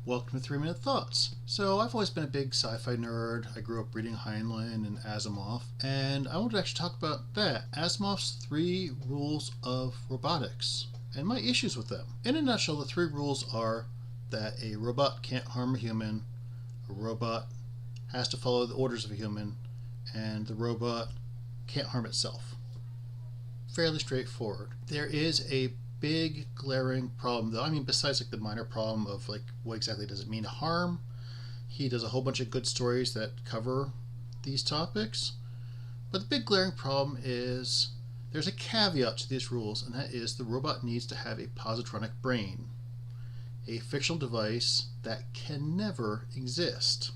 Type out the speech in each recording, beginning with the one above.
Welcome to 3-Minute Thoughts. So I've always been a big sci-fi nerd. I grew up reading Heinlein and Asimov, and I wanted to actually talk about that, Asimov's 3 rules of robotics, and my issues with them. In a nutshell, the 3 rules are that a robot can't harm a human, a robot has to follow the orders of a human, and the robot can't harm itself. Fairly straightforward. There is a big glaring problem though. I mean, besides like the minor problem of like what exactly does it mean to harm, he does a whole bunch of good stories that cover these topics. But the big glaring problem is there's a caveat to these rules, and that is the robot needs to have a positronic brain, a fictional device that can never exist.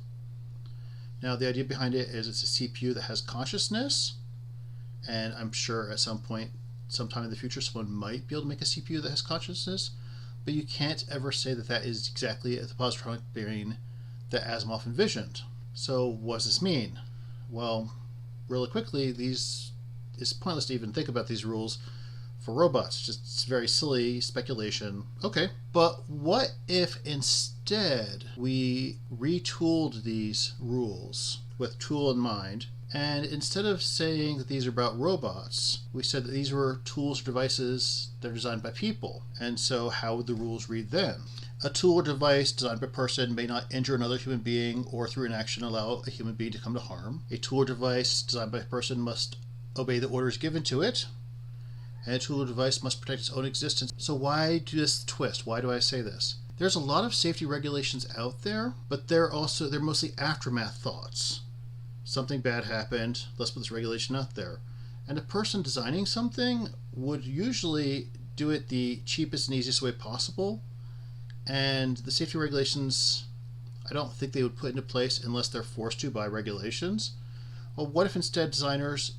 Now the idea behind it is it's a CPU that has consciousness, and I'm sure at some point sometime in the future someone might be able to make a CPU that has consciousness, but you can't ever say that that is exactly the positronic brain that Asimov envisioned. So what does this mean? Well, really quickly, it's pointless to even think about these rules for robots. It's very silly speculation. Okay, but what if instead we retooled these rules with tool in mind, and instead of saying that these are about robots, we said that these were tools or devices that are designed by people? And so how would the rules read then? A tool or device designed by a person may not injure another human being or through inaction allow a human being to come to harm. A tool or device designed by a person must obey the orders given to it. And a tool or device must protect its own existence. So why do this twist? Why do I say this? There's a lot of safety regulations out there, but they're mostly aftermath thoughts. Something bad happened, let's put this regulation out there. And a person designing something would usually do it the cheapest and easiest way possible. And the safety regulations, I don't think they would put into place unless they're forced to by regulations. Well, what if instead designers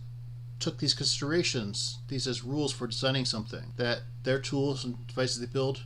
took these considerations, these as rules for designing something, that their tools and devices they build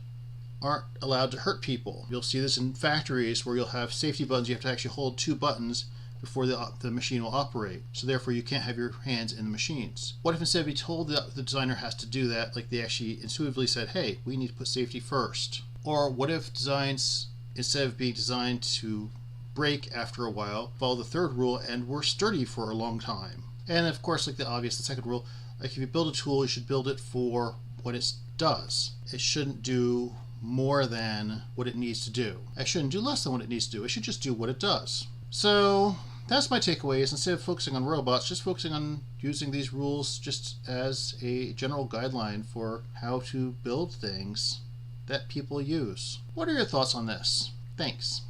aren't allowed to hurt people? You'll see this in factories where you'll have safety buttons. You have to actually hold 2 buttons before the machine will operate. So therefore you can't have your hands in the machines. What if instead we told the designer has to do that, like they actually intuitively said, hey, we need to put safety first? Or what if designs, instead of being designed to break after a while, follow the 3rd rule and were sturdy for a long time? And of course, like the 2nd rule, like if you build a tool, you should build it for what it does. It shouldn't do more than what it needs to do. It shouldn't do less than what it needs to do. It should just do what it does. So that's my takeaways. Instead of focusing on robots, just focusing on using these rules just as a general guideline for how to build things that people use. What are your thoughts on this? Thanks.